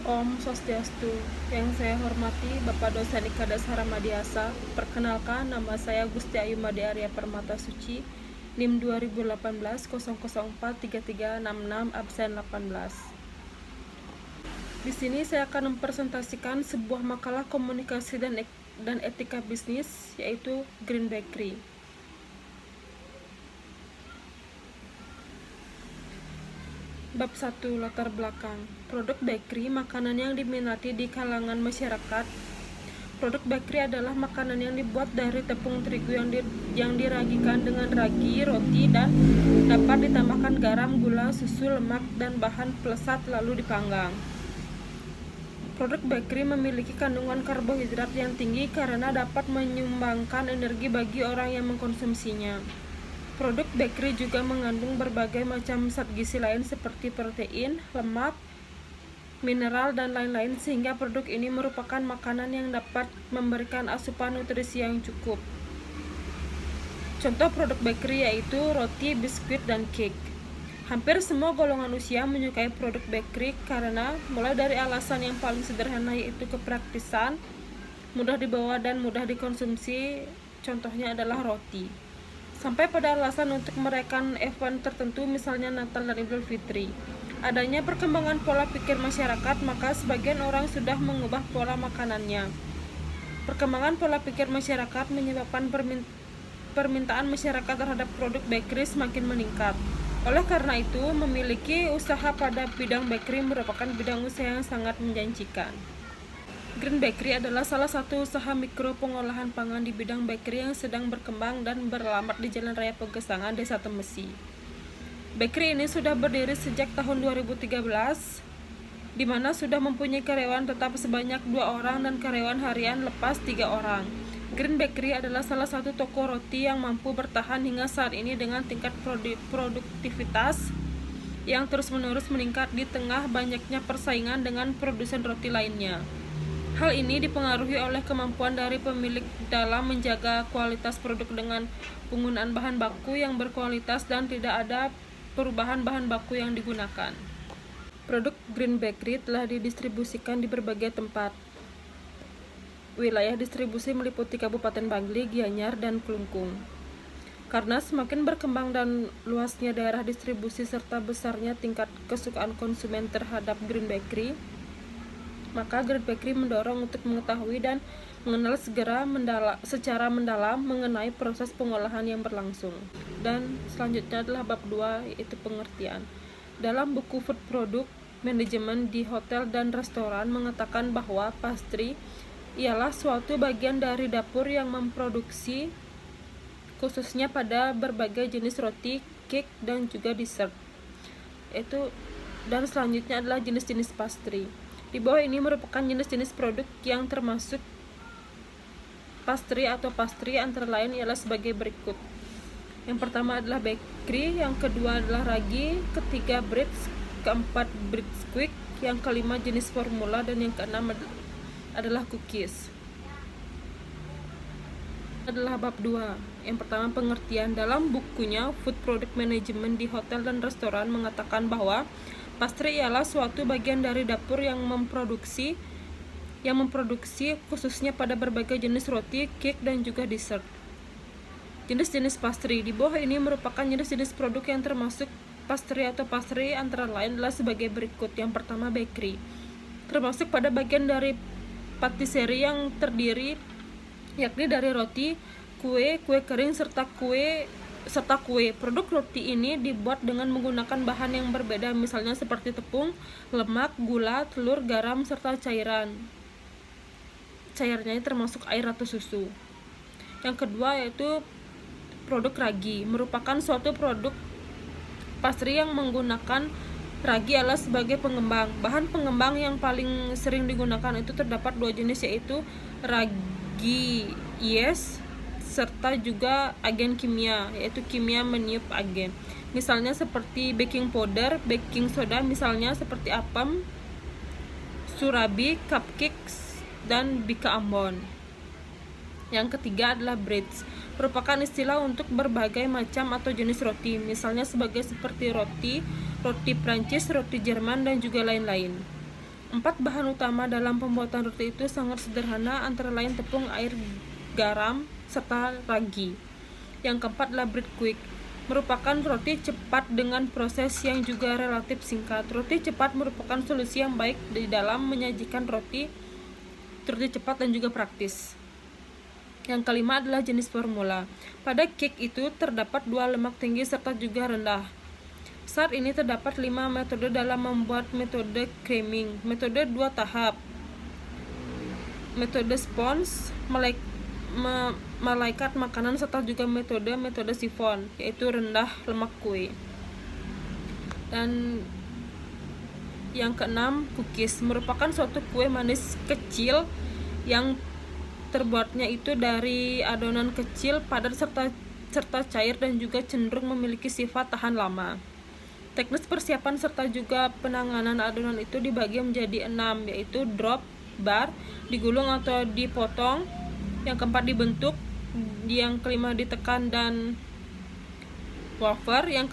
Om Swastiastu. Yang saya hormati Bapak Dosen Ika Dasar Ramadiasa. Perkenalkan, nama saya Gusti Ayu Made Arya Permata Suci, NIM 2018 004 3366 absen 18. Di sini saya akan mempresentasikan sebuah makalah komunikasi dan etika bisnis, yaitu Green Bakery. Bab 1. Latar belakang. Produk bakery, makanan yang diminati di kalangan masyarakat. Produk bakery adalah makanan yang dibuat dari tepung terigu yang diragikan dengan ragi, roti, dan dapat ditambahkan garam, gula, susu, lemak, dan bahan pelesat lalu dipanggang. Produk bakery memiliki kandungan karbohidrat yang tinggi karena dapat menyumbangkan energi bagi orang yang mengkonsumsinya. Produk bakery juga mengandung berbagai macam zat gizi lain seperti protein, lemak, mineral, dan lain-lain, sehingga produk ini merupakan makanan yang dapat memberikan asupan nutrisi yang cukup. Contoh produk bakery yaitu roti, biskuit, dan cake. Hampir semua golongan usia menyukai produk bakery karena mulai dari alasan yang paling sederhana yaitu kepraktisan, mudah dibawa dan mudah dikonsumsi, contohnya adalah roti, sampai pada alasan untuk merayakan event tertentu misalnya Natal dan Idul Fitri. Adanya perkembangan pola pikir masyarakat, maka sebagian orang sudah mengubah pola makanannya. Perkembangan pola pikir masyarakat menyebabkan permintaan masyarakat terhadap produk bakery semakin meningkat. Oleh karena itu, memiliki usaha pada bidang bakery merupakan bidang usaha yang sangat menjanjikan. Green Bakery adalah salah satu usaha mikro pengolahan pangan di bidang bakery yang sedang berkembang dan beralamat di Jalan Raya Pegesangan, Desa Temesi. Bakery ini sudah berdiri sejak tahun 2013, di mana sudah mempunyai karyawan tetap sebanyak 2 orang dan karyawan harian lepas 3 orang. Green Bakery adalah salah satu toko roti yang mampu bertahan hingga saat ini dengan tingkat produktivitas yang terus-menerus meningkat di tengah banyaknya persaingan dengan produsen roti lainnya. Hal ini dipengaruhi oleh kemampuan dari pemilik dalam menjaga kualitas produk dengan penggunaan bahan baku yang berkualitas dan tidak ada perubahan bahan baku yang digunakan. Produk Green Bakery telah didistribusikan di berbagai tempat. Wilayah distribusi meliputi Kabupaten Bangli, Gianyar, dan Klungkung. Karena semakin berkembang dan luasnya daerah distribusi serta besarnya tingkat kesukaan konsumen terhadap Green Bakery, maka Green Bakery mendorong untuk mengetahui dan mengenal secara mendalam mengenai proses pengolahan yang berlangsung. Dan selanjutnya adalah bab 2, yaitu pengertian. Dalam buku Food Product Management di Hotel dan Restoran mengatakan bahwa pastry ialah suatu bagian dari dapur yang memproduksi, khususnya pada berbagai jenis roti, cake, dan juga dessert. Dan selanjutnya adalah jenis-jenis pastry. Di bawah ini merupakan jenis-jenis produk yang termasuk pastry atau pastry, antara lain ialah sebagai berikut. Yang pertama adalah bakery, yang kedua adalah ragi, ketiga breads, keempat biskuit, yang kelima jenis formula, dan yang keenam adalah cookies. Adalah bab 2. Yang pertama pengertian. Dalam bukunya Food Product Management di Hotel dan Restoran mengatakan bahwa pastry ialah suatu bagian dari dapur yang memproduksi khususnya pada berbagai jenis roti, cake, dan juga dessert. Jenis-jenis pastry di bawah ini merupakan jenis-jenis produk yang termasuk pastry atau pastry, antara lain adalah sebagai berikut. Yang pertama bakery, termasuk pada bagian dari patisserie yang terdiri yakni dari roti, kue kering serta kue. Produk roti ini dibuat dengan menggunakan bahan yang berbeda, misalnya seperti tepung, lemak, gula, telur, garam, serta cairnya termasuk air atau susu. Yang kedua yaitu produk ragi, merupakan suatu produk pastry yang menggunakan ragi adalah sebagai pengembang. Bahan pengembang yang paling sering digunakan itu terdapat 2 jenis, yaitu ragi yes serta juga agen kimia, yaitu kimia meniup agen. Misalnya seperti baking powder, baking soda, misalnya seperti apem, surabi, cupcakes, dan bika ambon. Yang ketiga adalah breads, merupakan istilah untuk berbagai macam atau jenis roti, misalnya seperti roti Prancis, roti Jerman, dan juga lain-lain. 4 bahan utama dalam pembuatan roti itu sangat sederhana, antara lain tepung, air, garam, serta ragi. Yang keempat adalah bread quick, merupakan roti cepat dengan proses yang juga relatif singkat. Roti cepat merupakan solusi yang baik di dalam menyajikan roti cepat dan juga praktis. Yang kelima adalah jenis formula. Pada cake itu terdapat 2 lemak tinggi serta juga rendah. Saat ini terdapat 5 metode dalam membuat metode creaming. Metode 2 tahap, metode sponge, malaikat makanan, serta juga metode sifon, yaitu rendah lemak kue. Dan yang keenam, cookies, merupakan suatu kue manis kecil yang terbuatnya itu dari adonan kecil, padat serta cair dan juga cenderung memiliki sifat tahan lama. Teknis persiapan serta juga penanganan adonan itu dibagi menjadi 6, yaitu drop, bar, digulung atau dipotong, yang keempat dibentuk, yang kelima ditekan dan wafer, yang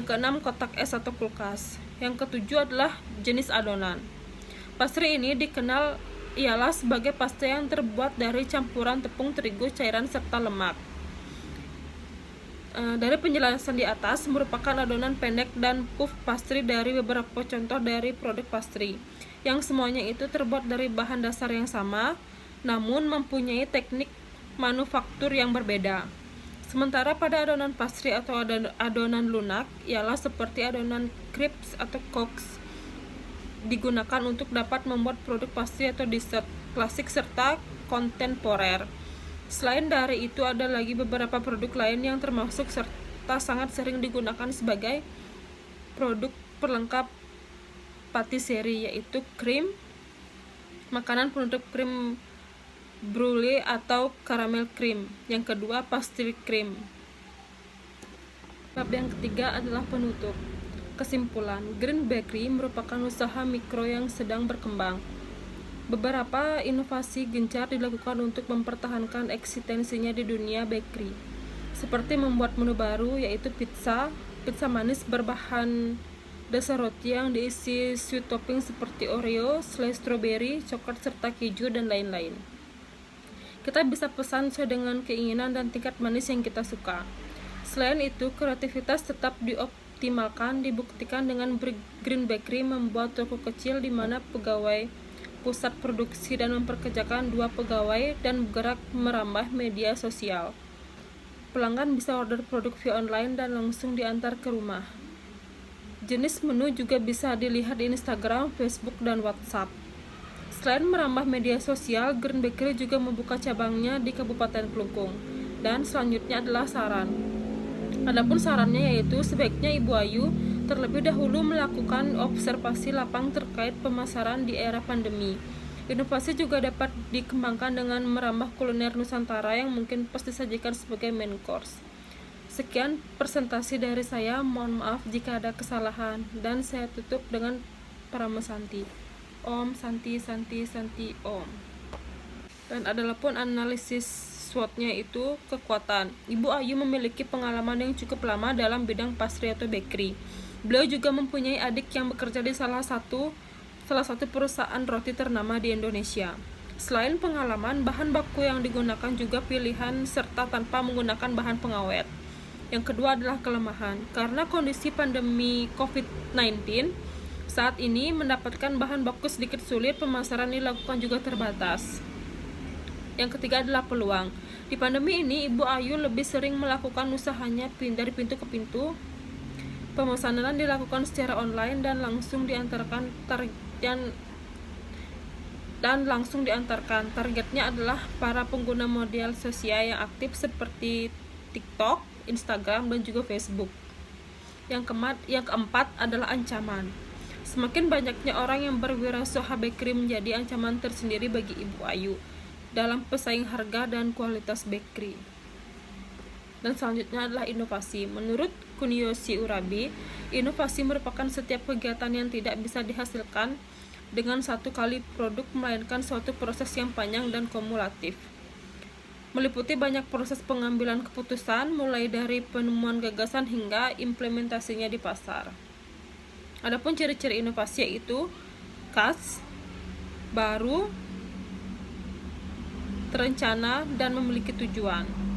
keenam kotak es atau kulkas. Yang ketujuh adalah jenis adonan. Pastry ini dikenal ialah sebagai pastry yang terbuat dari campuran tepung terigu, cairan, serta lemak. Dari penjelasan di atas, merupakan adonan pendek dan puff pastry dari beberapa contoh dari produk pastry, yang semuanya itu terbuat dari bahan dasar yang sama, namun mempunyai teknik manufaktur yang berbeda. Sementara pada adonan pastry atau adonan lunak ialah seperti adonan crepes atau cookies, digunakan untuk dapat membuat produk pastry atau dessert klasik serta kontemporer. Selain dari itu, ada lagi beberapa produk lain yang termasuk serta sangat sering digunakan sebagai produk pelengkap patisserie, yaitu krim, makanan penutup krim brulee atau caramel cream. Yang kedua, pastry cream. Bab yang ketiga adalah penutup. Kesimpulan, Green Bakery merupakan usaha mikro yang sedang berkembang. Beberapa inovasi gencar dilakukan untuk mempertahankan eksistensinya di dunia bakery, seperti membuat menu baru, yaitu pizza manis berbahan dasar roti yang diisi sweet topping seperti Oreo, slice strawberry, coklat, serta keju, dan lain-lain. Kita bisa pesan sesuai dengan keinginan dan tingkat manis yang kita suka. Selain itu, kreativitas tetap dioptimalkan, dibuktikan dengan Green Bakery membuat toko kecil di mana pegawai pusat produksi dan memperkerjakan 2 pegawai dan bergerak merambah media sosial. Pelanggan bisa order produk via online dan langsung diantar ke rumah. Jenis menu juga bisa dilihat di Instagram, Facebook, dan WhatsApp. Selain merambah media sosial, Green Bakery juga membuka cabangnya di Kabupaten Klungkung. Dan selanjutnya adalah saran. Adapun sarannya yaitu sebaiknya Ibu Ayu terlebih dahulu melakukan observasi lapang terkait pemasaran di era pandemi. Inovasi juga dapat dikembangkan dengan merambah kuliner Nusantara yang mungkin pas disajikan sebagai main course. Sekian presentasi dari saya, mohon maaf jika ada kesalahan, dan saya tutup dengan Paramesanti. Om Santi Santi Santi Om. Dan adalah pun analisis SWOT-nya itu kekuatan. Ibu Ayu memiliki pengalaman yang cukup lama dalam bidang pastry atau bakery. Beliau juga mempunyai adik yang bekerja di salah satu perusahaan roti ternama di Indonesia. Selain pengalaman, bahan baku yang digunakan juga pilihan serta tanpa menggunakan bahan pengawet. Yang kedua adalah kelemahan. Karena kondisi pandemi COVID-19 saat ini mendapatkan bahan baku sedikit sulit, pemasaran dilakukan juga terbatas. Yang ketiga adalah peluang. Di pandemi ini, Ibu Ayu lebih sering melakukan usahanya dari pintu ke pintu. Pemesanan dilakukan secara online dan langsung diantarkan. Targetnya adalah para pengguna media sosial yang aktif seperti TikTok, Instagram, dan juga Facebook. Yang keempat adalah ancaman. Semakin banyaknya orang yang berwirausaha bakery menjadi ancaman tersendiri bagi Ibu Ayu dalam pesaing harga dan kualitas bakery. Dan selanjutnya adalah inovasi. Menurut Kuniyoshi Urabi, inovasi merupakan setiap kegiatan yang tidak bisa dihasilkan dengan satu kali produk, melainkan suatu proses yang panjang dan kumulatif, meliputi banyak proses pengambilan keputusan, mulai dari penemuan gagasan hingga implementasinya di pasar. Adapun ciri-ciri inovasi yaitu khas, baru, terencana, dan memiliki tujuan.